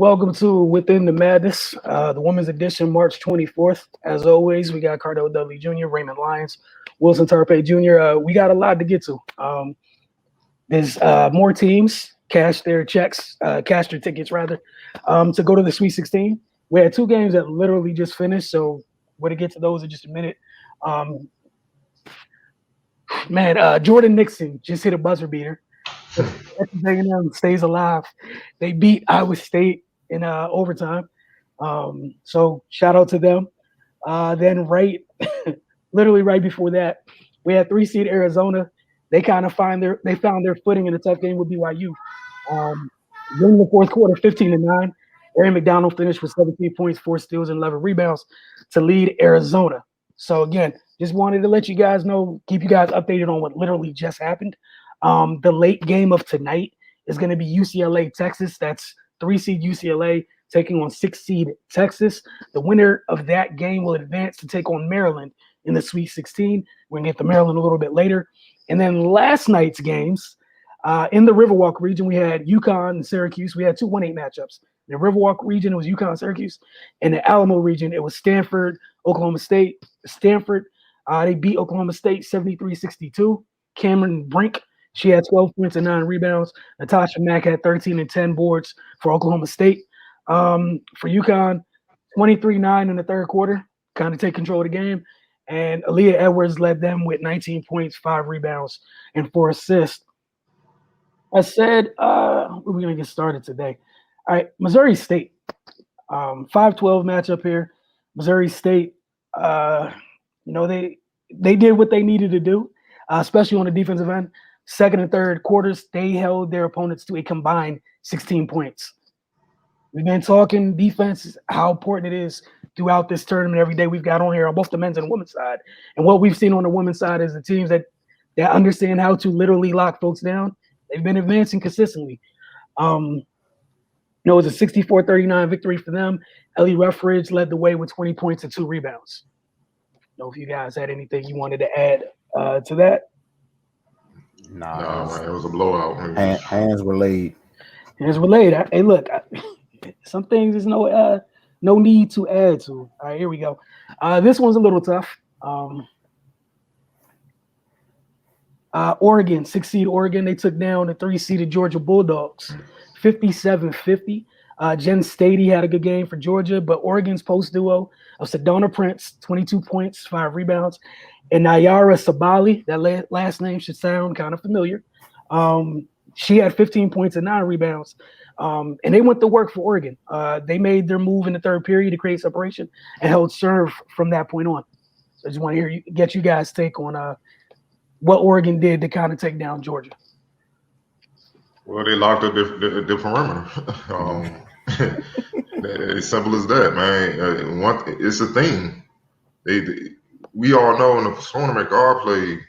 Welcome to Within the Madness, the women's edition, March 24th. As always, we got Cardell Dudley Jr., Raymond Lyons, Wilson Tarpe Jr. We got a lot to get to. There's more teams cash their tickets rather, to go to the Sweet 16. We had two games that literally just finished, so we're going to get to those in just a minute. Jordan Nixon just hit a buzzer beater. Texas A&M stays alive. They beat Iowa State in overtime. So shout out to them. Then literally right before that, we had 3-seed Arizona. They kind of found their footing in a tough game with BYU. During the fourth quarter, 15-9. Aaron McDonald finished with 17 points, 4 steals, and 11 rebounds to lead Arizona. So again, just wanted to let you guys know, keep you guys updated on what literally just happened. The late game of tonight is going to be UCLA, Texas. That's 3-seed UCLA taking on 6-seed Texas. The winner of that game will advance to take on Maryland in the Sweet 16. We're going to get to Maryland a little bit later. And then last night's games, in the Riverwalk region, we had UConn and Syracuse. We had two 1-8 matchups. In the Riverwalk region, it was UConn and Syracuse. In the Alamo region, it was Stanford, Oklahoma State. Stanford, they beat Oklahoma State 73-62. Cameron Brink, she had 12 points and 9 rebounds. Natasha Mack had 13 and 10 boards for Oklahoma State. For UConn, 23-9 in the third quarter, kind of take control of the game. And Aaliyah Edwards led them with 19 points, 5 rebounds, and 4 assists. I said, we're going to get started today. All right, Missouri State, 5-12 matchup here. Missouri State, they did what they needed to do, especially on the defensive end. Second and third quarters, they held their opponents to a combined 16 points. We've been talking defense, how important it is throughout this tournament every day we've got on here on both the men's and women's side. And what we've seen on the women's side is the teams that understand how to literally lock folks down. They've been advancing consistently. It was a 64-39 victory for them. Ellie Ruffridge led the way with 20 points and 2 rebounds. I don't know if you guys had anything you wanted to add to that. Nah, man, it was a blowout. Hands were laid. Hands were laid. Hey, look, some things there's no need to add to. All right, here we go. This one's a little tough. Oregon, 6-seed Oregon, they took down the 3-seeded Georgia Bulldogs, 57-50. Jen Stady had a good game for Georgia, but Oregon's post duo of Sedona Prince, 22 points, 5 rebounds, and Nayara Sabali, that last name should sound kind of familiar. She had 15 points and 9 rebounds, and they went to work for Oregon. They made their move in the third period to create separation and held serve from that point on. So I just want to get you guys' take on what Oregon did to kind of take down Georgia. Well, they locked up the perimeter. As simple as that, man. It's a thing. We all know in the tournament guard play,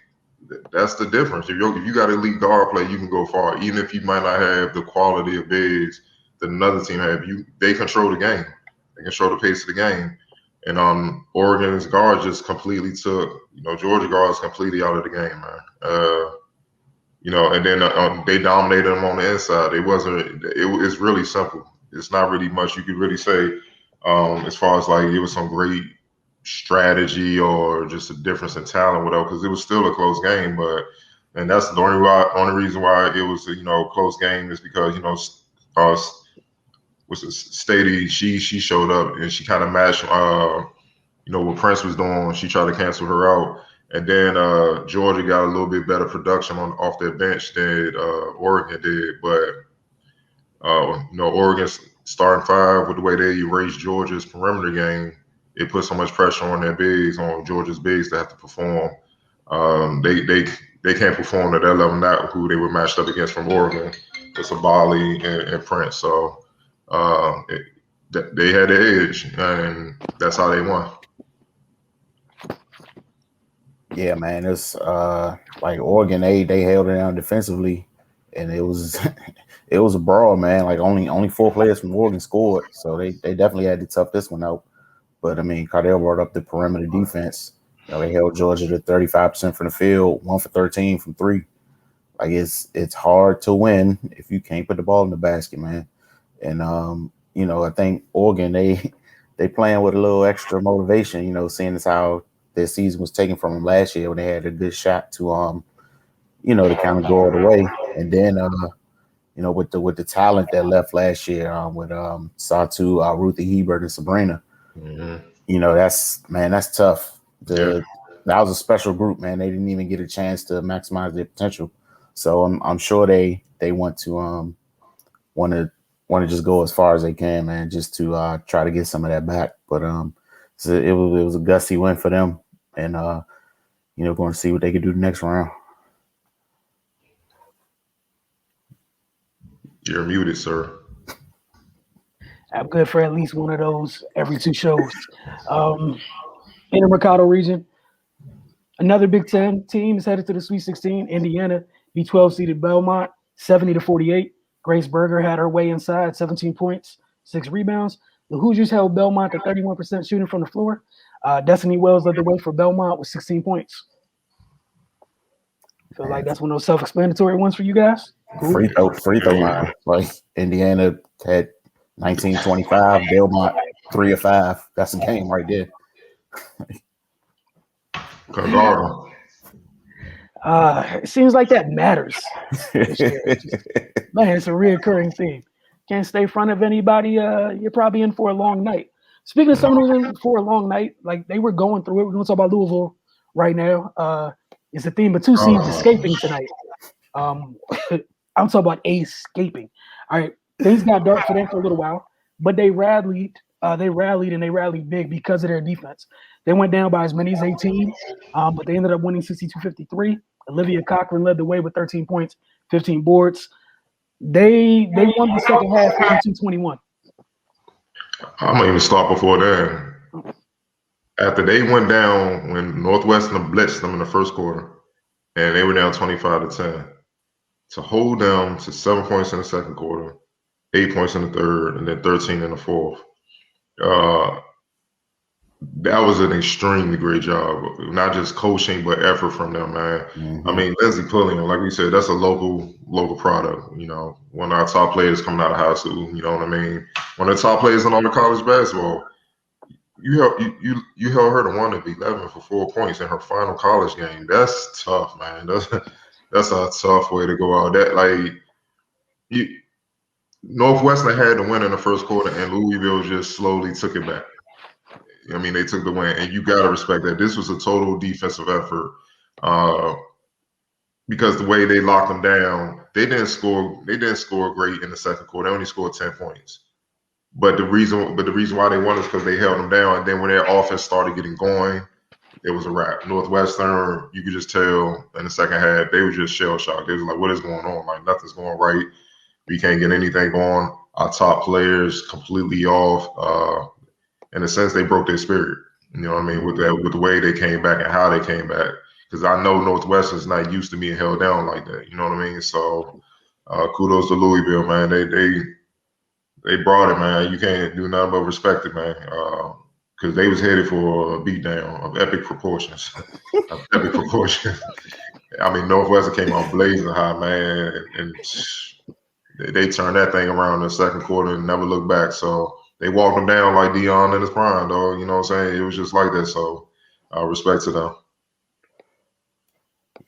that's the difference. If you got elite guard play, you can go far. Even if you might not have the quality of bigs that another team have, they control the game. They control the pace of the game. And Oregon's guards just completely took, Georgia guards completely out of the game, man. And then they dominated them on the inside. It's really simple. It's not really much you could really say as far as like it was some great strategy or just a difference in talent, whatever, because it was still a close game. And that's the only reason why it was a close game is because Stady, she showed up and she kind of matched what Prince was doing. She tried to cancel her out, and then Georgia got a little bit better production off their bench than Oregon did. But Oregon's starting 5 with the way they erased Georgia's perimeter game, it put so much pressure on their bigs, on Georgia's bigs to have to perform. They can't perform at that level. Not who they were matched up against from Oregon. It's Bali and Prince. So. They had the edge, and that's how they won. Yeah, man, it's like Oregon. They held it down defensively, and it was a brawl, man. Like only 4 players from Oregon scored, so they definitely had to tough this one out. But I mean, Cardell brought up the perimeter defense. They held Georgia to 35% from the field, 1 for 13 from 3. Like it's hard to win if you can't put the ball in the basket, man. And I think Oregon they playing with a little extra motivation. Seeing as how their season was taken from them last year when they had a good shot to kind of go all the way, and then with the talent that left last year with Satu, Ruthie Hebert, and Sabrina. That's tough. Yeah. That was a special group, man. They didn't even get a chance to maximize their potential. So I'm sure they want to want to just go as far as they can, man, just to try to get some of that back. But so it was a gusty win for them, and going to see what they can do the next round. You're muted, sir. I'm good for at least one of those every 2 shows. In the Mercado region, another Big Ten team is headed to the Sweet 16. Indiana beat 12 seeded Belmont 70-48. Grace Berger had her way inside, 17 points, 6 rebounds. The Hoosiers held Belmont to 31% shooting from the floor. Destiny Wells led the way for Belmont with 16 points. Feel like that's one of those self-explanatory ones for you guys. Cool. Free throw line. Like Indiana had 19-25, Belmont 3 of 5. That's a game right there. It seems like that matters. Man, it's a reoccurring theme. Can't stay in front of anybody. You're probably in for a long night. Speaking of someone who's in for a long night, like they were going through it. We're going to talk about Louisville right now. It's the theme of 2 seeds escaping tonight. I'm talking about escaping. All right, things got dark for them for a little while, but they rallied. They rallied big because of their defense. They went down by as many as 18, but they ended up winning 62-53. Olivia Cochran led the way with 13 points, 15 boards. They won the second half 52-21. I'm gonna even start before that. After they went down when Northwestern blitzed them in the first quarter, and they were down 25-10, to hold them to 7 points in the second quarter, 8 points in the third, and then 13 in the fourth. That was an extremely great job, not just coaching but effort from them, man. Mm-hmm. I mean, Lindsey Pulliam, like we said, that's a local product. One of our top players coming out of high school. You know what I mean? One of the top players in all the college basketball. You held her to 1 of 11 for 4 points in her final college game. That's tough, man. That's a tough way to go out. Northwestern had to win in the first quarter, and Louisville just slowly took it back. I mean, they took the win, and you got to respect that. This was a total defensive effort because the way they locked them down, they didn't score great in the second quarter. They only scored 10 points. But the reason why they won is because they held them down, and then when their offense started getting going, it was a wrap. Northwestern, you could just tell in the second half, they were just shell shocked. They was like, "What is going on? Like nothing's going right. We can't get anything going. Our top players completely off." In a sense, they broke their spirit. You know what I mean? With the way they came back and how they came back. Because I know Northwestern's not used to being held down like that. You know what I mean? So kudos to Louisville, man. They brought it, man. You can't do nothing but respect it, man. Because they was headed for a beatdown of epic proportions. I mean, Northwestern came out blazing high, man, and they turned that thing around in the second quarter and never looked back. So they walked them down like Dion in his prime, dog. You know what I'm saying? It was just like that. So respect to them.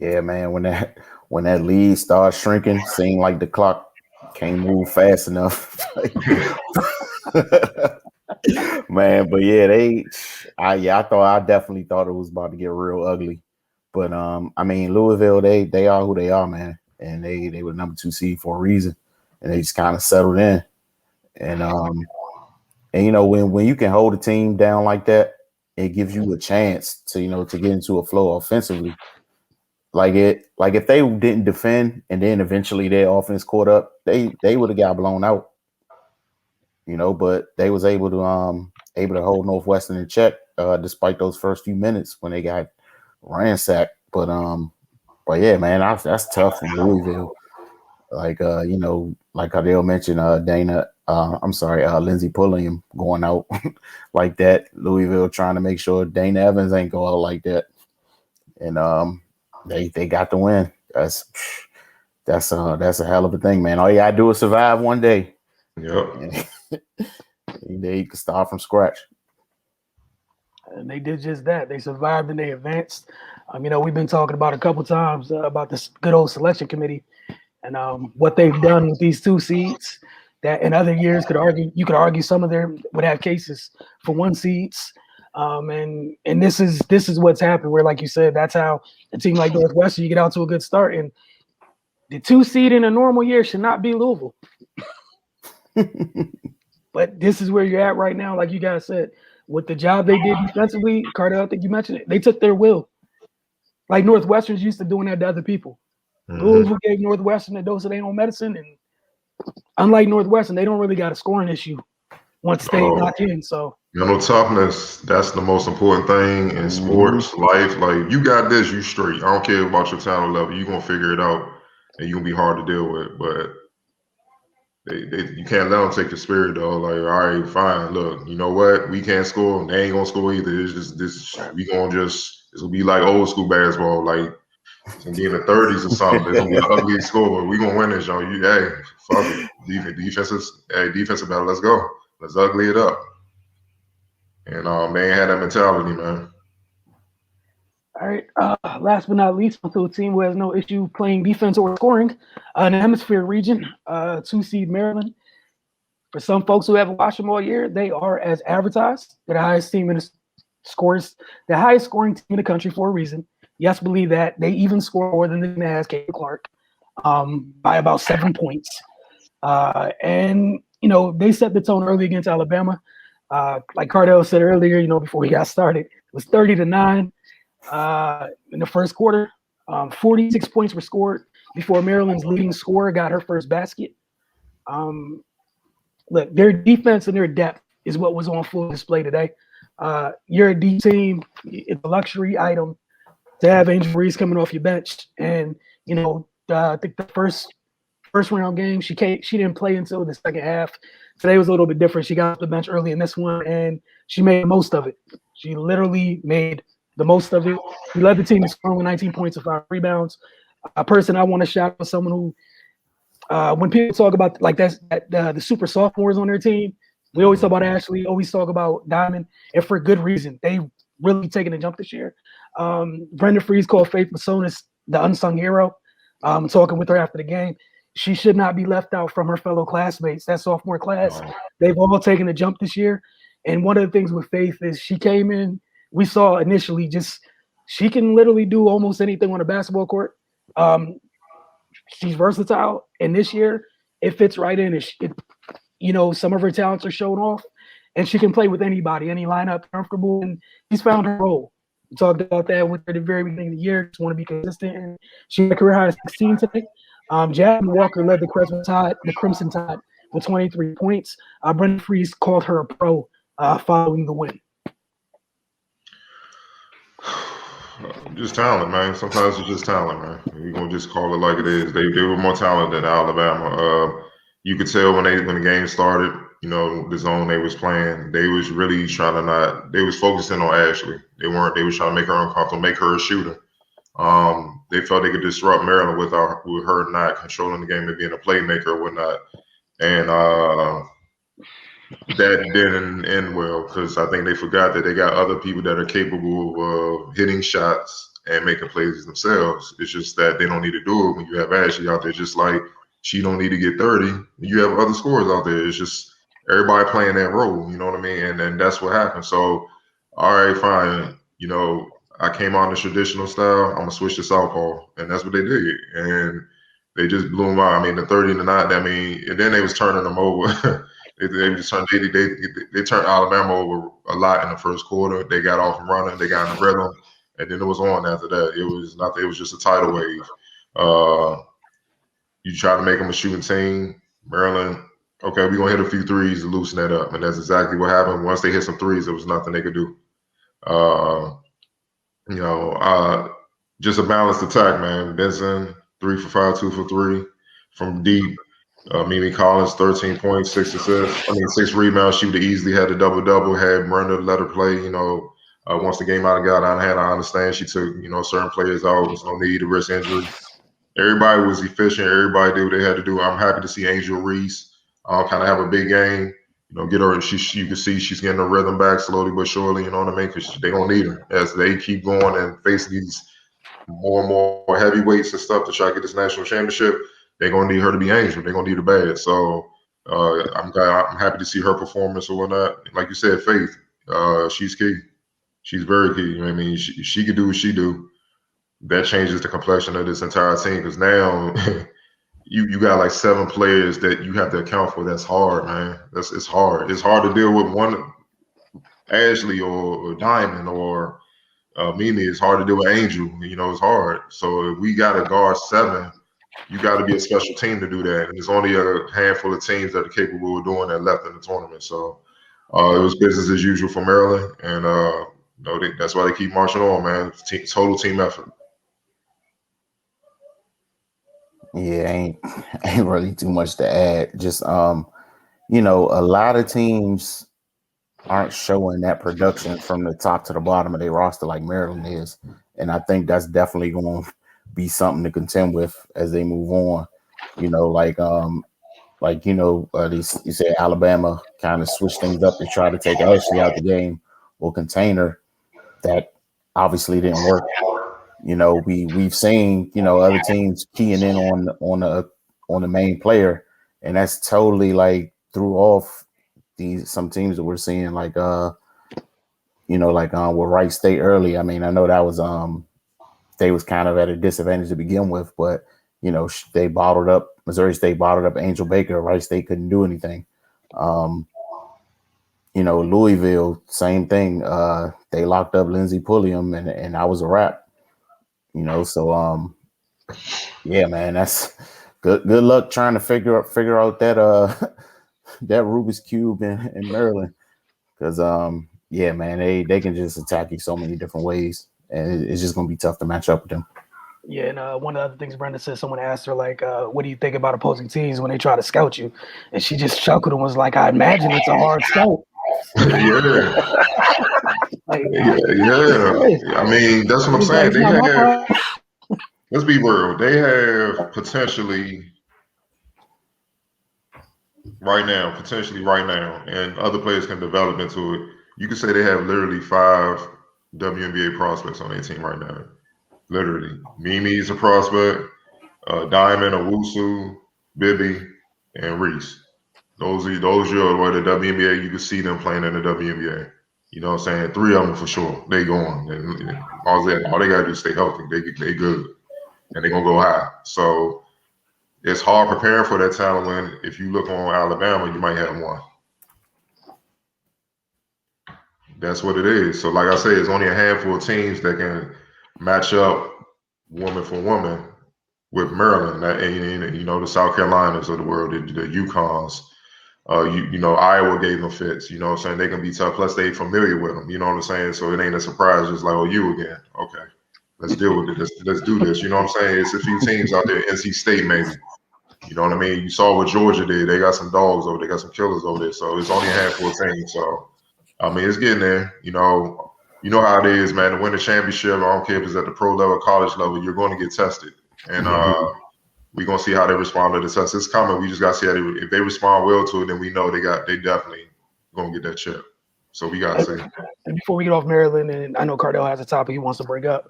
Yeah, man. When that lead started shrinking, seemed like the clock can't move fast enough. Man, but yeah, I definitely thought it was about to get real ugly. But I mean, Louisville, they are who they are, man, and they were number 2 seed for a reason, and they just kind of settled in. And when you can hold a team down like that, it gives you a chance to get into a flow offensively. Like if they didn't defend and then eventually their offense caught up, they would have got blown out. But they was able to hold Northwestern in check despite those first few minutes when they got ransacked. But yeah, man, that's tough from Louisville. Like like Adele mentioned, Lindsey Pulliam going out like that. Louisville trying to make sure Dana Evans ain't go out like that, and they got the win. That's a hell of a thing, man. All you gotta do is survive one day. Yep. They could start from scratch. And they did just that. They survived and they advanced. We've been talking about a couple times about this good old selection committee and what they've done with these 2 seeds. That in other years you could argue some of them would have cases for 1 seeds. And this is what's happened. Where, like you said, that's how a team like Northwestern, you get out to a good start, and the 2 seed in a normal year should not be Louisville. But this is where you're at right now, like you guys said. With the job they did defensively, Carter, I think you mentioned it, they took their will. Like Northwestern's used to doing that to other people. Mm-hmm. Louisville gave Northwestern a dose of their own medicine, and unlike Northwestern, they don't really got a scoring issue once they lock in. So toughness, that's the most important thing in sports, life. Like, you got this, you straight. I don't care about your talent level. You're going to figure it out, and you're going to be hard to deal with. But you can't let them take the spirit, though. Like, all right, fine. Look, you know what? We can't score. They ain't going to score either. It's just this. We going to just – it's going to be like old school basketball. Like, it's going to be in the 30s or something. It's going to be an ugly score. We're going to win this, y'all. Hey, fuck it. Defensive battle. Let's go. Let's ugly it up. And they ain't had that mentality, man. All right. Last but not least, to a team who has no issue playing defense or scoring in the Hemisphere region, 2 seed Maryland. For some folks who haven't watched them all year, they are as advertised. They're the highest team in the scores, the highest scoring team in the country for a reason. Yes, believe that. They even score more than the has Cade Clark by about 7 points. And they set the tone early against Alabama. Like Cardell said earlier, before we got started, it was 30-9 in the first quarter. 46 points were scored before Maryland's leading scorer got her first basket. Look, their defense and their depth is what was on full display today. You're a D team. It's a luxury item to have Angel Reese coming off your bench. And, I think the first round game, she didn't play until the second half. Today was a little bit different. She got off the bench early in this one, and she made the most of it. She literally made the most of it. She led the team in scoring with 19 points and 5 rebounds. A person I want to shout out, someone who, when people talk about like the super sophomores on their team, we always talk about Ashley, always talk about Diamond, and for good reason. They really taken a jump this year. Brenda Freeze called Faith Masonis the unsung hero. Talking with her after the game. She should not be left out from her fellow classmates. That sophomore class, they've all taken a jump this year. And one of the things with Faith is she came in, we saw initially she can literally do almost anything on a basketball court. She's versatile. And this year, it fits right in. Some of her talents are shown off. And she can play with anybody, any lineup, comfortable. And she's found her role. We talked about that with her at the very beginning of the year. Just want to be consistent. And she had a career high of 16 today. Jasmine Walker led the Crimson Tide with 23 points. Brenda Freeze called her a pro following the win. Just talent, man. Sometimes it's just talent, man. We're gonna just call it like it is. They were more talented than Alabama. You could tell when the game started, the zone they was playing, they was really trying to they was focusing on Ashley. They was trying to make her uncomfortable, make her a shooter. They felt they could disrupt Maryland with her not controlling the game and being a playmaker or whatnot. And that didn't end well because I think they forgot that they got other people that are capable of hitting shots and making plays themselves. It's just that they don't need to do it when you have Ashley out there. Just like she don't need to get 30. You have other scorers out there. It's just everybody playing that role. You know what I mean? And then that's what happened. So, all right, fine. I came on the traditional style. I'm gonna switch to southpaw, and that's what they did. And they just blew them out. I mean, the 30-9. And then they was turning them over. they turned Alabama over a lot in the first quarter. They got off and running. They got in the rhythm, and then it was on after that. It was nothing. It was just a tidal wave. You try to make them a shooting team. Maryland, okay, we're gonna hit a few threes to loosen that up, and that's exactly what happened. Once they hit some threes, there was nothing they could do. Just a balanced attack, man. Benson, 3 for 5, 2 for 3 from deep. Mimi Collins, 13 points, 6 assists. 6 rebounds. She would have easily had a double-double. Had Brenda let her play. Once the game got out of hand, I understand she took certain players out. There was no need to risk injury. Everybody was efficient. Everybody did what they had to do. I'm happy to see Angel Reese kind of have a big game. get her. You can see she's getting her rhythm back slowly but surely. You know what I mean? Because they gonna need her as they keep going and face these more and more heavyweights and stuff to try to get this national championship. They're gonna need her to be Angel. They're gonna need her bad. So I'm happy to see her performance or whatnot. Like you said, Faith, she's key. She's very key. You know what I mean? She could do what she do. That changes the complexion of this entire team because now you got like 7 players that you have to account for. That's hard, man. It's hard. It's hard to deal with one Ashley or Diamond or Mimi. It's hard to deal with Angel. It's hard. So if we got to guard 7, you got to be a special team to do that. And there's only a handful of teams that are capable of doing that left in the tournament. So it was business as usual for Maryland, and that's why they keep marching on, man. Total team effort. Yeah, ain't really too much to add. Just a lot of teams aren't showing that production from the top to the bottom of their roster like Maryland is, and I think that's definitely going to be something to contend with as they move on. You say Alabama kind of switched things up to try to take Ashley out the game or contain her. That obviously didn't work. We've seen other teams keying in on the main player, and that's totally like threw off some teams that we're seeing with Wright State early. I mean, I know that was they was kind of at a disadvantage to begin with, but they bottled up. Missouri State bottled up Angel Baker. Wright State couldn't do anything. Louisville, same thing. They locked up Lindsey Pulliam, and that was a wrap. Yeah, man, that's good luck trying to figure out that that Rubik's Cube in Maryland, because yeah, man, they can just attack you so many different ways, and it's just gonna be tough to match up with them. Yeah, and one of the other things Brenda said, someone asked her like, "What do you think about opposing teams when they try to scout you?" And she just chuckled and was like, "I imagine it's a hard scout." Yeah. Yeah. I mean, that's what I'm saying. They have. Let's be real. They have potentially right now, and other players can develop into it. You could say they have literally 5 WNBA prospects on their team right now. Literally, Mimi is a prospect. Diamond, Owusu, Bibby, and Reese. Those are the WNBA. You can see them playing in the WNBA. You know what I'm saying? 3 of them for sure. They going. And all they got to do is stay healthy. They good. And they're going to go high. So it's hard preparing for that talent when if you look on Alabama, you might have 1. That's what it is. So like I say, it's only a handful of teams that can match up woman for woman with Maryland, and the South Carolinas of the world, the UConns. Iowa gave them fits. You know what I'm saying? They can be tough. Plus, they familiar with them. You know what I'm saying? So it ain't a surprise. Just like, you again. Okay, let's deal with it. Let's do this. You know what I'm saying? It's a few teams out there. NC State, maybe. You know what I mean? You saw what Georgia did. They got some dogs over there. They got some killers over there. So it's only a handful of teams. So, I mean, it's getting there. You know how it is, man. To win the championship, I don't care if it's at the pro level, college level, you're going to get tested. And we're going to see how they respond to the test. It's coming. We just got to see if they respond well to it, then we know they definitely going to get that chip. So we got to see. And before we get off Maryland, and I know Cardell has a topic he wants to bring up.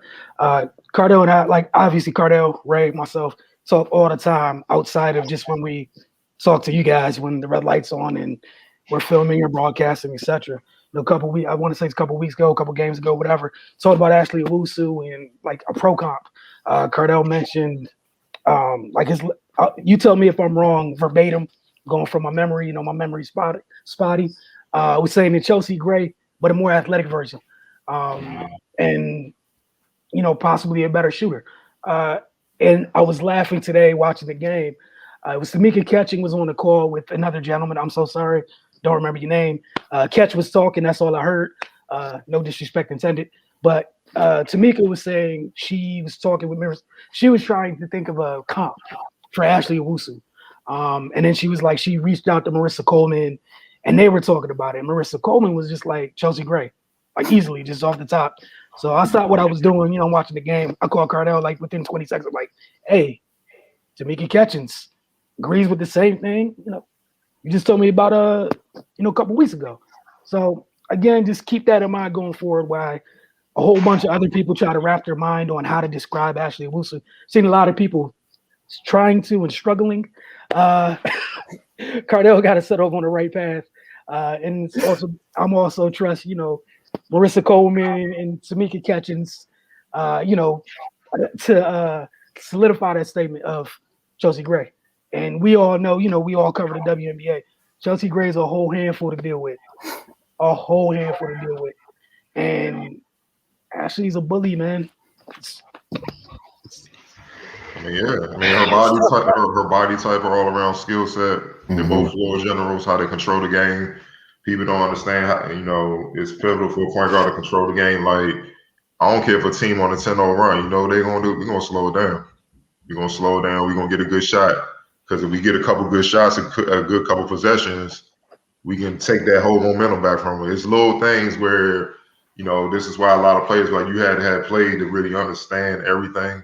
Cardell and I, obviously Cardell, Ray, myself, talk all the time outside of just when we talk to you guys when the red light's on and we're filming or broadcasting, etc. I want to say it's a couple weeks ago, a couple games ago, whatever. Talked about Ashley Owusu and like a pro comp. Cardell mentioned you tell me if I'm wrong, verbatim, going from my memory. My memory's spotty. Was saying that Chelsea Gray, but a more athletic version, and possibly a better shooter. And I was laughing today watching the game. It was Tamika Catching was on the call with another gentleman. I'm so sorry, don't remember your name. Catch was talking. That's all I heard. No disrespect intended. But Tamika was saying she was talking with Mirrors. She was trying to think of a comp for Ashley Owusu. And then she was like, she reached out to Marissa Coleman and they were talking about it. Marissa Coleman was just like Chelsea Gray, like easily, just off the top. So I stopped what I was doing, watching the game. I called Cardell like within 20 seconds. I'm like, hey, Tamika Catchings agrees with the same thing. You just told me about a couple weeks ago. So again, just keep that in mind going forward. Why a whole bunch of other people try to wrap their mind on how to describe Ashley Owusu. Seen a lot of people trying to and struggling. Cardell got to set off on the right path. And it's also, I'm also trust, Marissa Coleman and Tamika Catchings, to solidify that statement of Chelsea Gray. And we all know, we all cover the WNBA. Chelsea Gray is a whole handful to deal with. A whole handful to deal with. And Ashley's a bully, man. I mean, yeah. I mean, her body type, her all around skill set. They're both floor generals. How they control the game. People don't understand how it's pivotal for a point guard to control the game. Like, I don't care if a team on a 10-0 run. They're gonna do. We're gonna slow it down. We're gonna slow it down. We're gonna get a good shot. Because if we get a couple good shots, a good couple possessions, we can take that whole momentum back from it. It's little things where this is why a lot of players like you had to have played to really understand everything.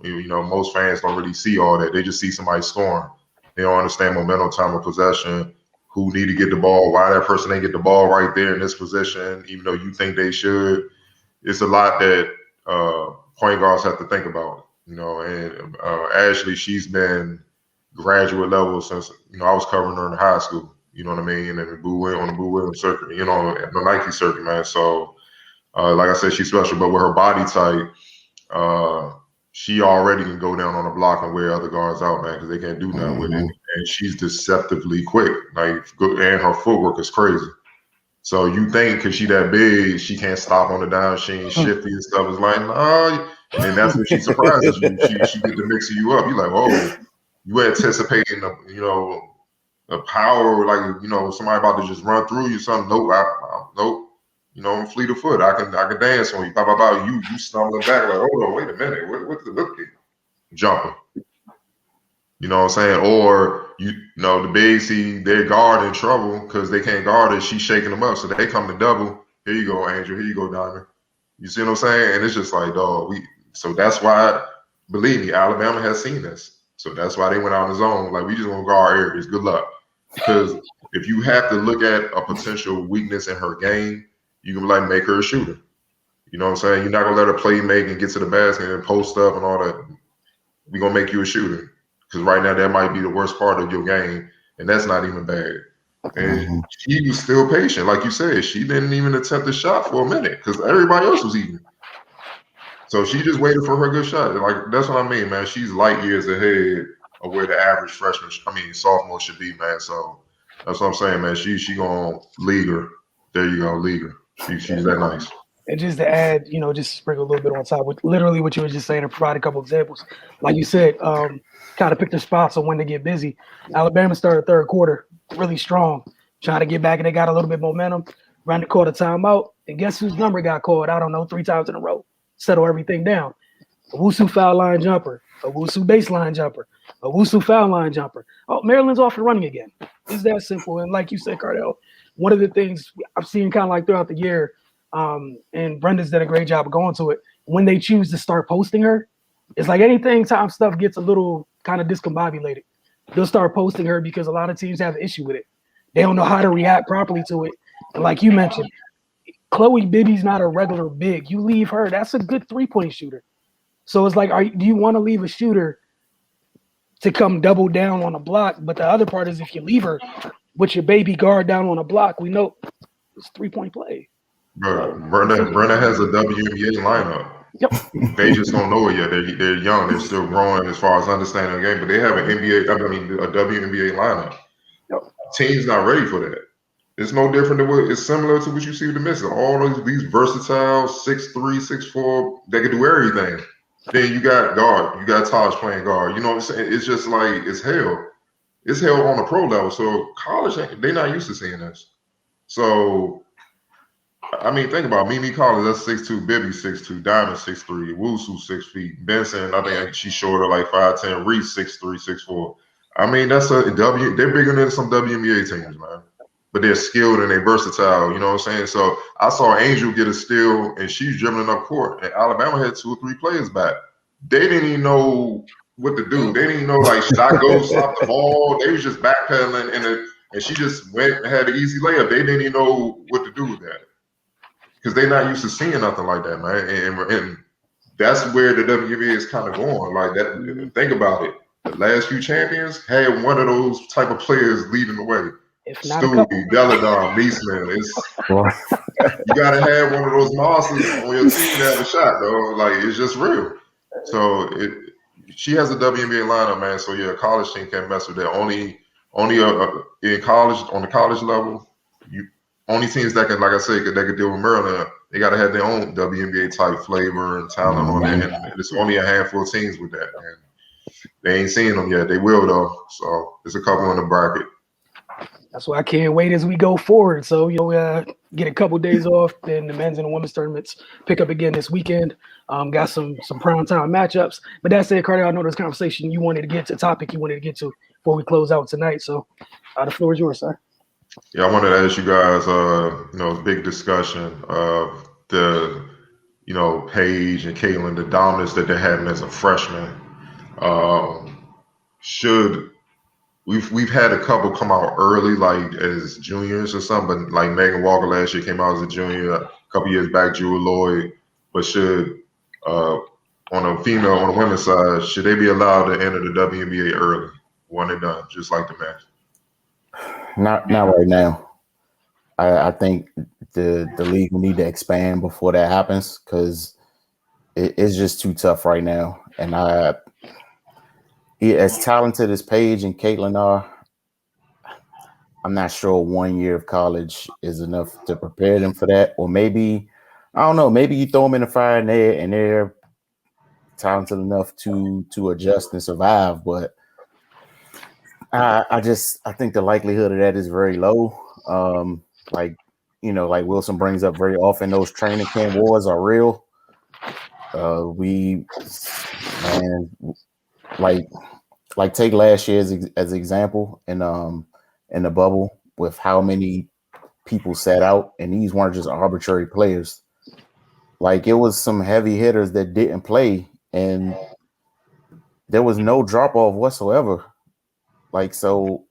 Most fans don't really see all that. They just see somebody scoring. They don't understand momentum, time of possession, who need to get the ball, why that person ain't get the ball right there in this position, even though you think they should. It's a lot that point guards have to think about. And Ashley, she's been graduate level since I was covering her in high school. You know what I mean? And then on the Boo Williams circuit, the Nike circuit, man. So, like I said, she's special. But with her body type, she already can go down on the block and wear other guards out, man, because they can't do nothing with it. And she's deceptively quick. And her footwork is crazy. So you think because she that big, she can't stop on the down, she ain't shifty and stuff. It's like, no. And then that's when she surprises you. She get to mixing you up. You're like, oh, you anticipating the power, like somebody about to just run through you. Something. Nope, nope. I'm fleet of foot. I can dance on you. You stumbling back like, hold on, wait a minute. What's the look at? Jumping. You know what I'm saying? Or the big see their guard in trouble because they can't guard it. She's shaking them up, so they come to double. Here you go, Angel. Here you go, Diamond. You see what I'm saying? And it's just like, dog. So that's why, believe me, Alabama has seen this. So that's why they went out in the zone. Like, we just want to guard areas. Good luck. Because if you have to look at a potential weakness in her game, you can make her a shooter. You know what I'm saying? You're not gonna let her play make and get to the basket and post up and all that. We're gonna make you a shooter. Because right now that might be the worst part of your game, and that's not even bad. And she was still patient, like you said. She didn't even attempt a shot for a minute because everybody else was eating. So she just waited for her good shot. Like, that's what I mean, man. She's light years ahead of where the average sophomore should be, man. So that's what I'm saying, man. She gonna lead her. There you go, lead her. She's that nice. And just to add, just sprinkle a little bit on top with literally what you were just saying and provide a couple examples. Like you said, kind of pick their spots on when they get busy. Alabama started third quarter really strong, trying to get back, and they got a little bit of momentum. Ran the quarter timeout, and guess whose number got called? I don't know, 3 times in a row. Settle everything down. Owusu foul line jumper, Owusu baseline jumper, Owusu foul line jumper. Oh, Maryland's off and running again. It's that simple. And like you said, Cardell, one of the things I've seen kind of like throughout the year, and Brenda's did a great job of going to it, when they choose to start posting her, it's like anything time stuff gets a little kind of discombobulated. They'll start posting her because a lot of teams have an issue with it. They don't know how to react properly to it. And like you mentioned, Chloe Bibby's not a regular big. You leave her, that's a good 3-point shooter. So it's like, do you want to leave a shooter to come double down on a block? But the other part is if you leave her with your baby guard down on a block, we know it's 3-point play. Bro, Brenda has a WNBA lineup. Yep. They just don't know it yet. They're young. They're still growing as far as understanding the game. But they have an a WNBA lineup. Yep. Team's not ready for that. It's no different than it's similar to what you see with the Misses. All these versatile 6'3", 6'4", they can do everything. Then you got guard. You got Taj playing guard. You know what I'm saying? It's just like it's hell. It's hell on the pro level. So college, they're not used to seeing this. So, I mean, think about Mimi Collins. That's 6'2", Bibby 6'2", Diamond 6'3", Wusu 6 feet, Benson. I think she's shorter, like 5'10", Reese 6'3", 6'4". I mean, that's a W. They're bigger than some WNBA teams, man. But they're skilled and they're versatile. You know what I'm saying? So I saw Angel get a steal, and she's dribbling up court. And Alabama had 2 or 3 players back. They didn't even know what to do. They didn't even know, like, should I go stop the ball? They was just backpedaling, and she just went and had an easy layup. They didn't even know what to do with that because they're not used to seeing nothing like that, man. And that's where the WNBA is kind of going. Like that. Think about it. The last few champions had one of those type of players leading the way. If not a Stewie, couple. Deladon, Beastman. Well, You gotta have one of those monsters on your team to have a shot, though. Like it's just real. So she has a WNBA lineup, man. So yeah, a college team can't mess with that. Only in college on the college level, you only teams that can, like I said, that can deal with Maryland. They got to have their own WNBA type flavor and talent on it, and it's only a handful of teams with that. And they ain't seen them yet. They will though. So there's a couple in the bracket. That's why I can't wait as we go forward. So, get a couple days off. Then the men's and the women's tournaments pick up again this weekend. Got some prime time matchups. But that said, Carter, I know there's conversation you wanted to get to, topic you wanted to get to before we close out tonight. So the floor is yours, sir. Yeah, I wanted to ask you guys, big discussion of the, Paige and Caitlin, the dominance that they're having as a freshman. Should we've had a couple come out early, like as juniors or something, but like Megan Walker last year came out as a junior, a couple years back, Jewel Lloyd. But should on the women's side, should they be allowed to enter the WNBA early, one and done, just like the men? Not right now. I think the league will need to expand before that happens because it's just too tough right now. And as talented as Paige and Caitlin are, I'm not sure 1 year of college is enough to prepare them for that. Or maybe, I don't know, maybe you throw them in the fire and they're talented enough to adjust and survive. But I think the likelihood of that is very low. Like Wilson brings up very often, those training camp wars are real. Take last year as an example in the bubble with how many people sat out, and these weren't just arbitrary players. Like, it was some heavy hitters that didn't play, and there was no drop off whatsoever. Like, so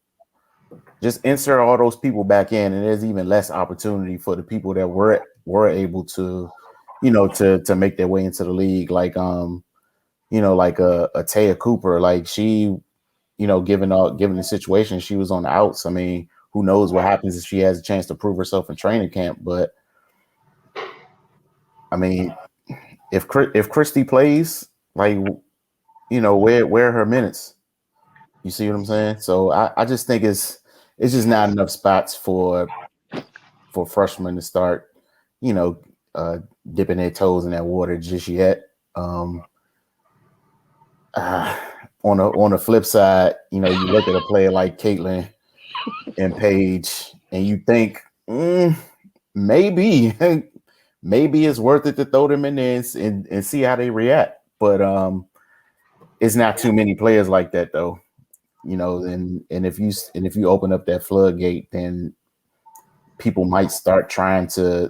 just insert all those people back in, and there's even less opportunity for the people that were able to, to make their way into the league. Like, like a Taya Cooper, like she, given the situation, she was on the outs. I mean, who knows what happens if she has a chance to prove herself in training camp? But I mean, if Christy plays, like, where are her minutes? You see what I'm saying? So I just think it's just not enough spots for freshmen to start, dipping their toes in that water just yet. On the flip side, you look at a player like Caitlin and Paige, and you think maybe it's worth it to throw them in there and see how they react. But it's not too many players like that, though. And if you open up that floodgate, then people might start trying to,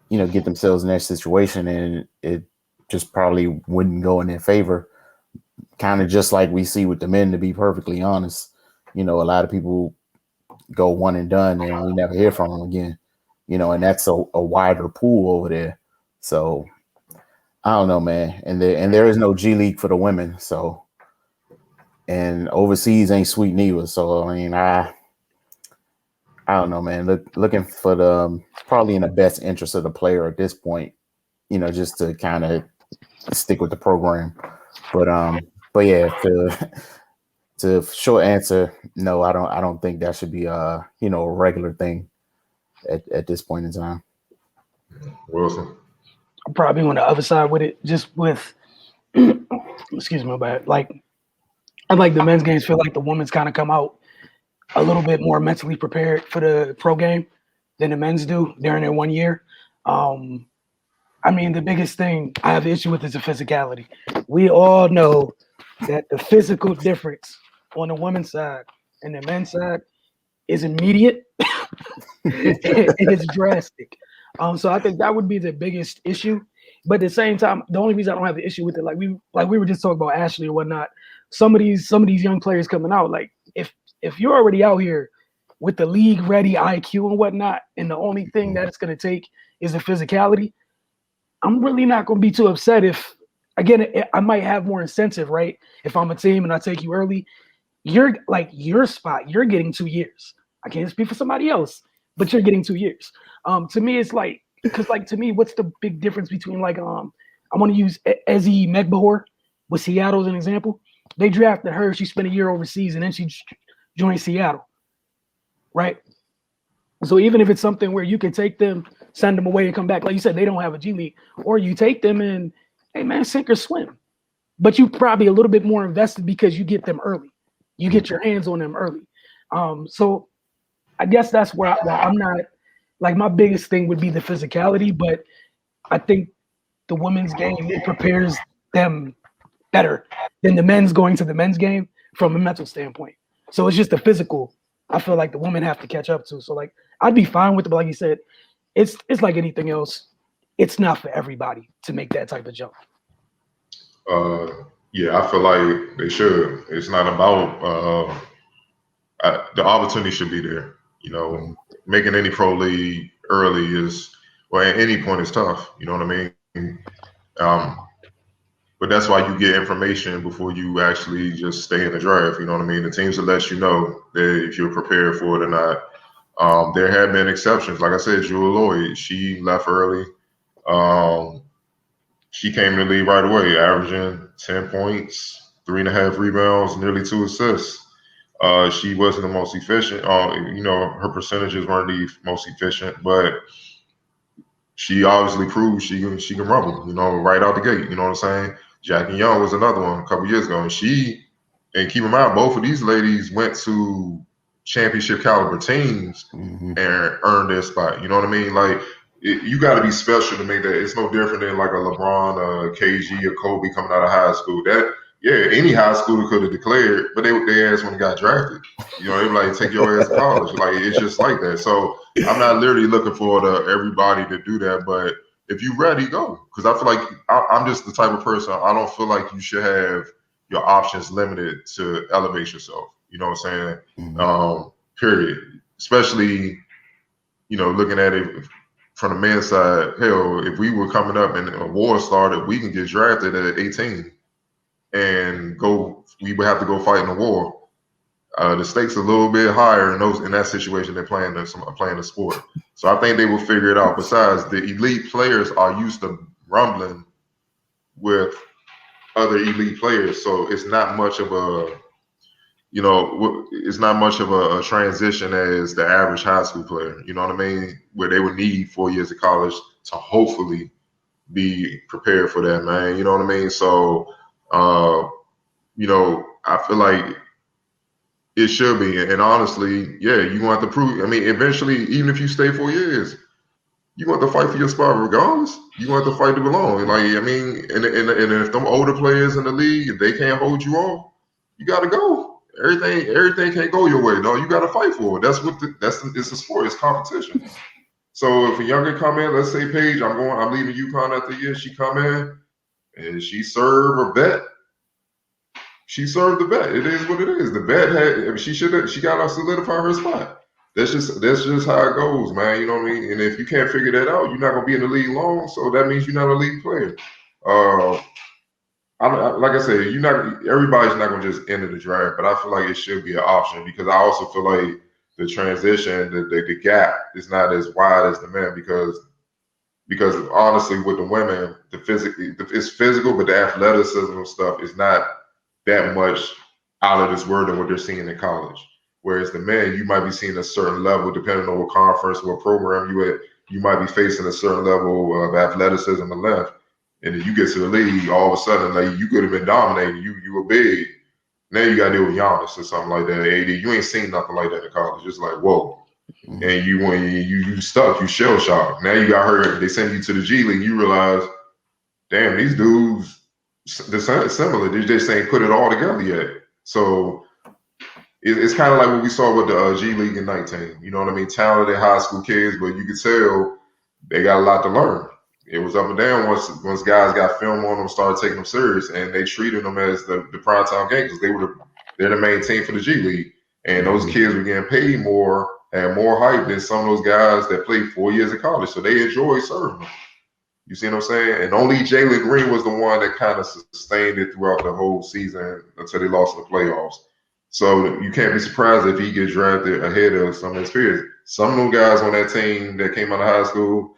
get themselves in that situation, and it just probably wouldn't go in their favor. Kind of just like we see with the men, to be perfectly honest. A lot of people go one and done, and we never hear from them again. And that's a wider pool over there. So I don't know, man. And there is no G League for the women. So, and overseas ain't sweet neither. So I mean, I don't know, man. Looking for the probably in the best interest of the player at this point. Just to kind of stick with the program. But yeah, to short answer, no, I don't think that should be a regular thing at this point in time. Wilson, I'm probably on the other side with it, just with excuse me, but like I like the men's games. Feel like the women's kind of come out a little bit more mentally prepared for the pro game than the men's do during their 1 year. I mean, the biggest thing I have an issue with is the physicality. We all know that the physical difference on the women's side and the men's side is immediate and it's drastic. So I think that would be the biggest issue. But at the same time, the only reason I don't have the issue with it, like we were just talking about Ashley or whatnot, some of these young players coming out, like if you're already out here with the league ready IQ and whatnot, and the only thing that it's going to take is the physicality, I'm really not going to be too upset if, again, I might have more incentive, right? If I'm a team and I take you early, you're like your spot, you're getting 2 years. I can't speak for somebody else, but you're getting 2 years. To me, it's like, because like to me, what's the big difference between like I want to use Ezi Megbahor with Seattle as an example. They drafted her, she spent a year overseas, and then she joined Seattle, right? So even if it's something where you can take them, send them away and come back, like you said, they don't have a G League, or you take them and, hey man, sink or swim. But you probably a little bit more invested because you get them early. You get your hands on them early. So I guess that's where I'm not, like, my biggest thing would be the physicality, but I think the women's game, it prepares them better than the men's going to the men's game from a mental standpoint. So it's just the physical. I feel like the women have to catch up to. So like I'd be fine with it, but like you said, it's like anything else. It's not for everybody to make that type of jump. Yeah, I feel like they should. It's not about the opportunity should be there. You know, making any pro league early is, well, at any point is tough. You know what I mean? But that's why you get information before you actually just stay in the draft. You know what I mean? The teams will let you know that if you're prepared for it or not. There have been exceptions. Like I said, Jewel Lloyd, she left early. She came in the league right away, averaging 10 points, 3.5 rebounds, nearly 2 assists. She wasn't the most efficient. Her percentages weren't the most efficient, but she obviously proved she can rumble, right out the gate. You know what I'm saying? Jackie Young was another one a couple years ago. And keep in mind, both of these ladies went to championship caliber teams and earned their spot. You know what I mean? Like, you got to be special to make that. It's no different than like a LeBron, KG, or Kobe coming out of high school. Any high schooler could have declared, but their ass when they got drafted. They were like, take your ass to college. Like, it's just like that. So I'm not literally looking for everybody to do that, but if you're ready, go. Because I feel like I'm just the type of person, I don't feel like you should have your options limited to elevate yourself. You know what I'm saying? Period. Especially, looking at it from the men's side, hell, if we were coming up and a war started, we can get drafted at 18 and we would have to go fight in a war. The stakes are a little bit higher in that situation than playing the sport. So I think they will figure it out. Besides, the elite players are used to rumbling with other elite players, so it's not much of a transition as the average high school player. You know what I mean? Where they would need 4 years of college to hopefully be prepared for that, man. You know what I mean? So, I feel like it should be. And honestly, yeah, you're going to have to prove. I mean, eventually, even if you stay 4 years, you're going to have to fight for your spot regardless. You're going to have to fight to belong. Like, I mean, and if them older players in the league, if they can't hold you off, you got to go. Everything can't go your way. No, you got to fight for it. It's a sport. It's competition. So if a younger come in, let's say Paige, I'm leaving UConn after a year. She come in and she serve a bet. She served the bet. It is what it is. The bet she got to solidify her spot. That's just how it goes, man. You know what I mean? And if you can't figure that out, you're not gonna be in the league long. So that means you're not a league player. Like I said, everybody's not gonna just enter the draft, but I feel like it should be an option because I also feel like the transition, the gap is not as wide as the men because honestly, with the women, it's physical, but the athleticism stuff is not that much out of this world than what they're seeing in college. Whereas the men, you might be seeing a certain level, depending on what conference, what program you might be facing a certain level of athleticism and length. And then you get to the league, all of a sudden, like you could have been dominating. You were big. Now you got to deal with Giannis or something like that. AD, you ain't seen nothing like that in college. It's like, whoa. And you stuck, you shell shocked. Now you got hurt. They send you to the G League. You realize, damn, these dudes, they're similar. They just ain't put it all together yet. So it's kind of like what we saw with the G League in 19. You know what I mean? Talented high school kids, but you could tell they got a lot to learn. It was up and down once guys got film on them, started taking them serious, and they treated them as the primetime game because they're the main team for the G League. And those kids were getting paid more, had more hype than some of those guys that played 4 years of college. So they enjoyed serving them. You see what I'm saying? And only Jalen Green was the one that kind of sustained it throughout the whole season until they lost in the playoffs. So you can't be surprised if he gets drafted ahead of some of his peers. Some of those guys on that team that came out of high school,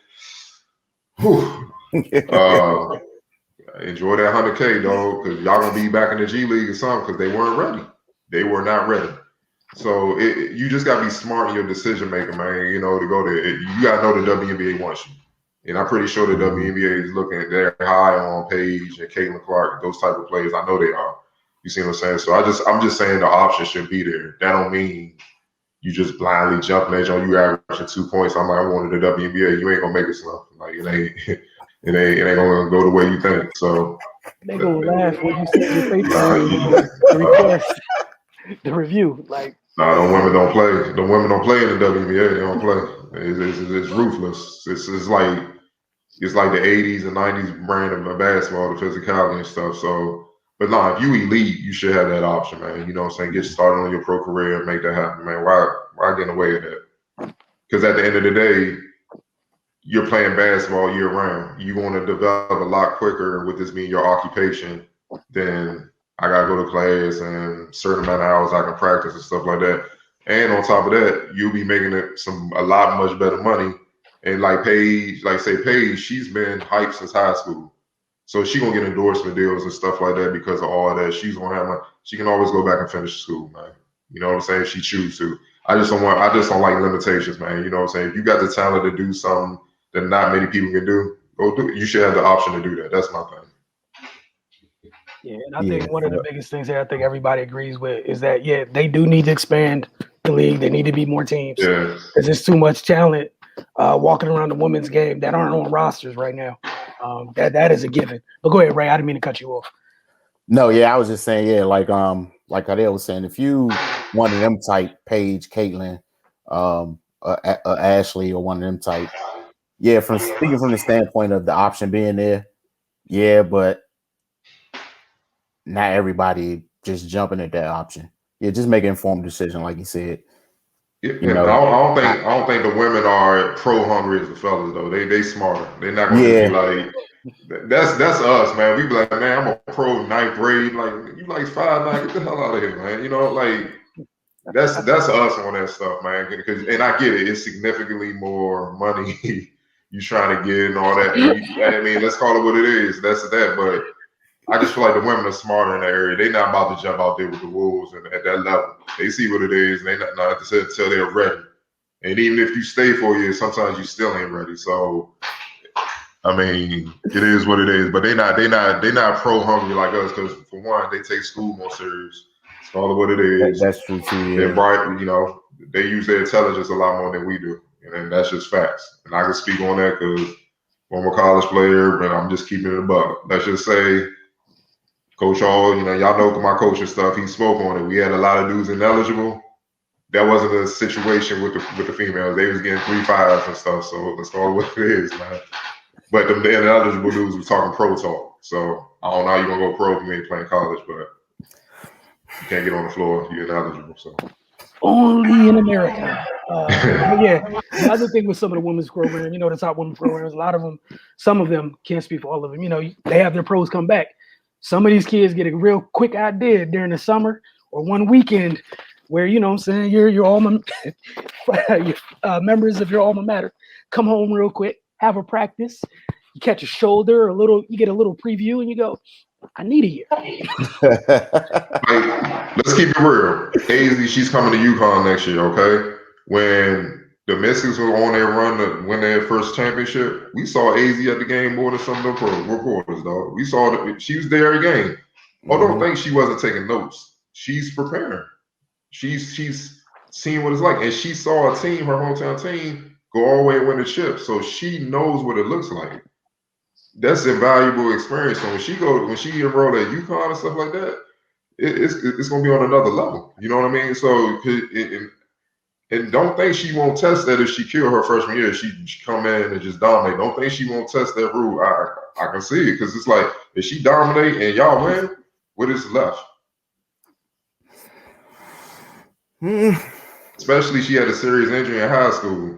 enjoy that 100K, dog, because y'all gonna be back in the G League or something because they weren't ready. They were not ready. So you just gotta be smart in your decision making, man. You know, to go there, you gotta know the WNBA wants you. And I'm pretty sure the WNBA is looking at their high on Paige and Caitlin Clark, those type of players. I know they are. You see what I'm saying? So I'm just saying the option should be there. That don't mean you just blindly jumping at you averaging 2 points. I'm like, I wanted the WNBA. You ain't gonna make it slow. Like it ain't gonna go the way you think. So they gonna laugh when you send your paper to request the review. Like, the women don't play. The women don't play in the WNBA. They don't play. It's ruthless. It's like the 80s and 90s brand of basketball, the physicality and stuff. So, but no, if you elite, you should have that option, man. You know what I'm saying? Get started on your pro career and make that happen, man. Why get in the way of that? Because at the end of the day, you're playing basketball year round. You want to develop a lot quicker with this being your occupation than I got to go to class and a certain amount of hours I can practice and stuff like that. And on top of that, you'll be making a lot much better money. And like Paige, she's been hyped since high school. So she gonna get endorsement deals and stuff like that because of all that. She's gonna have she can always go back and finish school, man. You know what I'm saying? If she chooses to. I just don't like limitations, man. You know what I'm saying? If you got the talent to do something that not many people can do, go do it. You should have the option to do that. That's my thing. Yeah, and I think one of the biggest things that I think everybody agrees with is that, they do need to expand the league. They need to be more teams because there's too much talent walking around the women's game that aren't on rosters right now. That is a given. But go ahead, Ray. I didn't mean to cut you off. No, I was just saying, like Adele was saying, if you one of them type, Paige, Caitlin, Ashley, or one of them type, from speaking from the standpoint of the option being there, but not everybody just jumping at that option. Just make an informed decision, like you said. I don't think the women are pro hungry as the fellas though. They smarter. They're not gonna just be like. That's us, man. We be like, man, I'm a pro ninth grade. Like you like 5'9", get the hell out of here, man. You know, like that's us on that stuff, man. And I get it. It's significantly more money you trying to get and all that. And I mean, let's call it what it is. That's that. But I just feel like the women are smarter in that area. They're not about to jump out there with the wolves and at that level. They see what it is. And they not until they're ready. And even if you stay 4 years, sometimes you still ain't ready. So. I mean, it is what it is, but they're not pro hungry like us because for one, they take school more serious. It's all what it is. That's true too. They're bright, you know. They use their intelligence a lot more than we do, and that's just facts. And I can speak on that because I'm a college player, but I'm just keeping it a buck. Let's just say, Coach Hall, y'all know my coaching stuff. He spoke on it. We had a lot of dudes ineligible. That wasn't a situation with the females. They was getting 3-5s and stuff. So that's all what it is, man. But the ineligible dudes were talking pro talk. So I don't know how you're going to go pro if you ain't playing college, but you can't get on the floor if you're ineligible. So only in America. The other thing with some of the women's programs, the top women's programs, a lot of them, some of them, can't speak for all of them, they have their pros come back. Some of these kids get a real quick idea during the summer or one weekend where, you're alma members of your alma mater come home real quick, have a practice, you catch a shoulder or you get a little preview and you go, I need a year. Let's keep it real. AZ, she's coming to UConn next year, okay? When the Mystics were on their run to win their first championship, we saw AZ at the game more than some of the reporters, dog. We saw that she was there every game. Don't think she wasn't taking notes. She's preparing. She's seen what it's like. And she saw a team, her hometown team, go all the way and win the chip. So she knows what it looks like. That's invaluable experience. So when she enrolled at UConn and stuff like that, it's gonna be on another level. You know what I mean? So and don't think she won't test that if she kill her freshman year. She come in and just dominate. Don't think she won't test that rule. I can see it because it's like if she dominate and y'all win, what is left? Especially she had a serious injury in high school.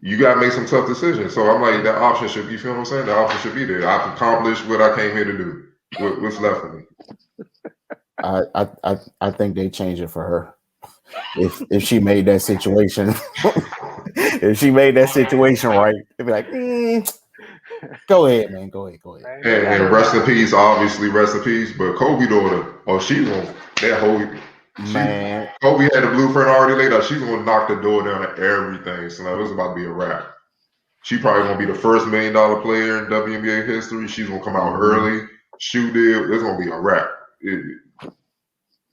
You gotta make some tough decisions. So I'm like, that option should be. You feel what I'm saying? The option should be there. I've accomplished what I came here to do. What's left for me? I think they change it for her. If she made that situation, if she made that situation right, they'd be like, go ahead, man, go ahead. And rest in peace, obviously, rest in peace. But Kobe daughter, she won't. That whole Man, Kobe had the blueprint already laid out. She's gonna knock the door down to everything. So now it's about to be a wrap. She probably gonna be the first $1 million player in WNBA history. She's gonna come out early, shoe deal. It's gonna be a wrap. And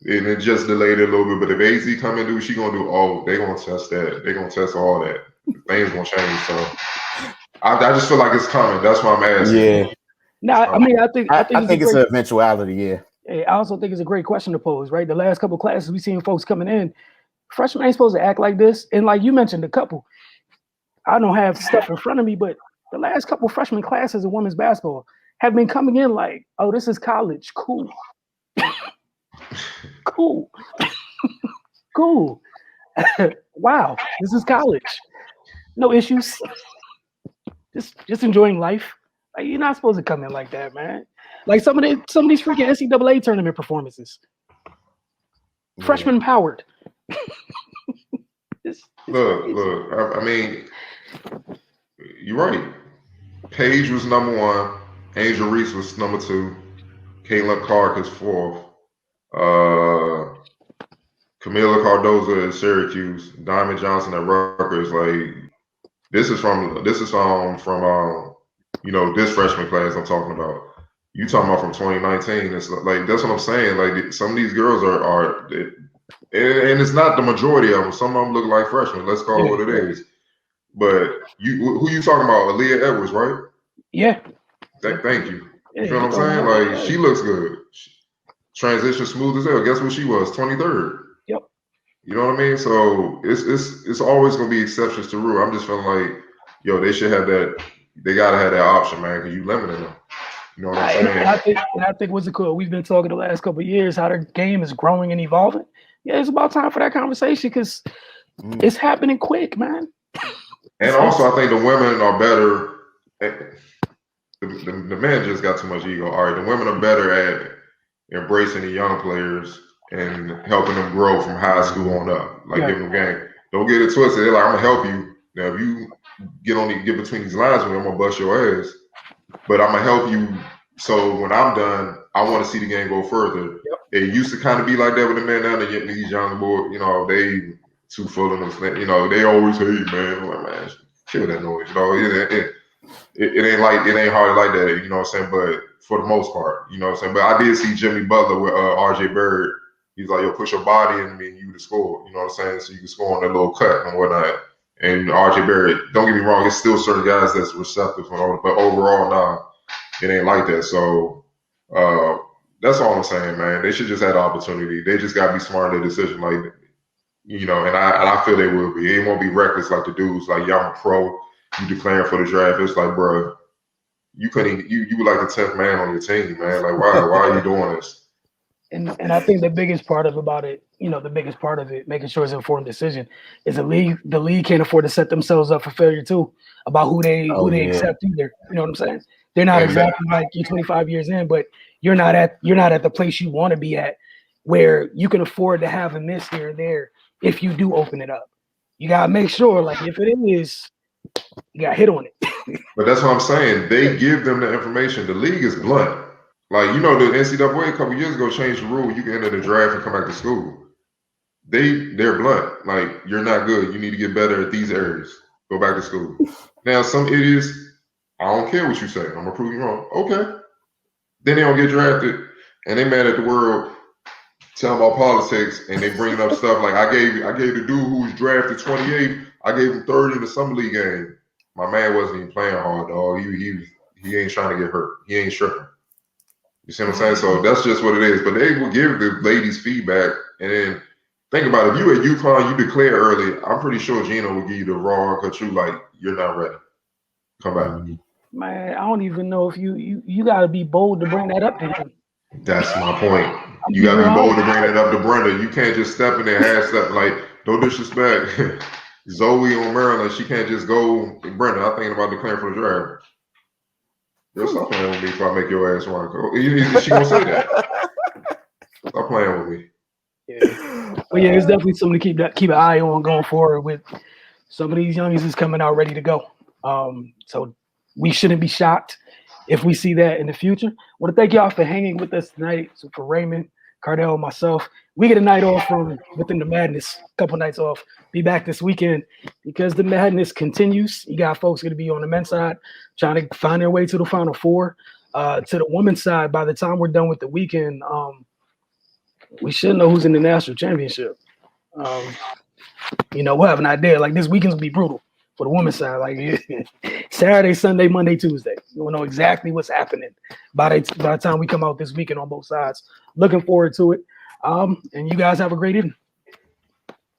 it just delayed it a little bit. But if AZ come and do, she gonna do. Oh, they gonna test that. They gonna test all that. Things gonna change. So I just feel like it's coming. That's why I'm asking. yeah. No, I mean, I think it's an eventuality. Yeah. I also think it's a great question to pose, right? The last couple of classes we seen folks coming in, freshmen ain't supposed to act like this. And like you mentioned, a couple. I don't have stuff in front of me, but the last couple of freshman classes of women's basketball have been coming in like, oh, this is college. Cool. Cool. Cool. Wow, this is college. No issues. Just enjoying life. Like, you're not supposed to come in like that, man. Like some of these freaking NCAA tournament performances. Freshman powered. Look. I mean, you're right. Paige was number 1. Angel Reese was number 2. Caitlin Clark is 4th. Camila Cardozo at Syracuse. Diamond Johnson at Rutgers. Like, this is from this freshman class I'm talking about. You talking about from 2019? It's like, that's what I'm saying. Like, some of these girls are and it's not the majority of them. Some of them look like freshmen. Let's call it what it is. But who you talking about? Aaliyah Edwards, right? Yeah. Thank you. You feel what I'm saying? Like, she looks good. Transition smooth as hell. Guess what she was? 23rd. Yep. You know what I mean? So it's always gonna be exceptions to rule. I'm just feeling like, yo, they should have that. They gotta have that option, man, because you limiting them. You know what I'm saying? And I think what's it called? We've been talking the last couple of years how the game is growing and evolving. Yeah, it's about time for that conversation because it's happening quick, man. And also, I think the women are better. The men just got too much ego. All right, the women are better at embracing the young players and helping them grow from high school on up. Like, giving them game. Don't get it twisted. They're like, I'm gonna help you. Now, if you get between these lines with me, I'm gonna bust your ass. But I'm gonna help you. So when I'm done, I want to see the game go further. Yep. It used to kind of be like that with the men. Now they get these young boys, they too full of them. They always hate, man. I'm like, man, shit with that noise. It ain't hard like that. You know what I'm saying? But for the most part, you know what I'm saying. But I did see Jimmy Butler with RJ Bird. He's like, yo, put your body in me and you to score. You know what I'm saying? So you can score on that little cut and whatnot. And RJ Barrett, don't get me wrong, it's still certain guys that's receptive, but overall, nah, it ain't like that. So that's all I'm saying, man. They should just have the opportunity. They just gotta be smart in their decision, like, and I feel they will be. It won't be reckless like the dudes, like, y'all I'm a pro, you declaring for the draft. It's like, bro, you couldn't. You were like the 10th man on your team, man. Like, why are you doing this? And I think the biggest part of it, making sure it's an informed decision, is the league can't afford to set themselves up for failure too, about who they accept either. You know what I'm saying? They're not exactly like you're 25 years in, but you're not at the place you want to be at, where you can afford to have a miss here and there if you do open it up. You gotta make sure, like, if it is, you gotta hit on it. But that's what I'm saying. They give them the information. The league is blunt. Like, the NCAA a couple years ago changed the rule. You can enter the draft and come back to school. They're blunt. Like, you're not good. You need to get better at these areas. Go back to school. Now, some idiots, I don't care what you say. I'm going to prove you wrong. Okay. Then they don't get drafted, and they mad at the world, tell them about politics, and they bringing up stuff like, I gave the dude who was drafted 28th, I gave him 30 in the summer league game. My man wasn't even playing hard, dog. He ain't trying to get hurt. He ain't tripping. You see what I'm saying? So that's just what it is. But they will give the ladies feedback. And then think about it. If you at UConn, you declare early, I'm pretty sure Gina will give you the raw cut you like, you're not ready. Come back. Man, I don't even know if you got to be bold to bring that up to him. That's my point. You got to be bold to bring that up to Brenda. You can't just step in there, half step. Like, no disrespect. Zoe on Maryland, she can't just go. Brenda, I'm thinking about declaring for the draft. Girl, stop playing with me if I make your ass run. She gonna say that. Stop playing with me. Yeah. But yeah, it's definitely something to keep an eye on going forward with some of these youngins is coming out ready to go. So we shouldn't be shocked if we see that in the future. I want to thank y'all for hanging with us tonight. So for Raymond, Cardell, and myself, we get a night off from Within the Madness, a couple nights off. Be back this weekend because the madness continues. You got folks going to be on the men's side trying to find their way to the Final Four. To the women's side, by the time we're done with the weekend, we should know who's in the national championship. We'll have an idea. Like this weekend's gonna be brutal for the women's side. Like Saturday, Sunday, Monday, Tuesday. We'll know exactly what's happening by the time we come out this weekend on both sides. Looking forward to it. And you guys have a great evening.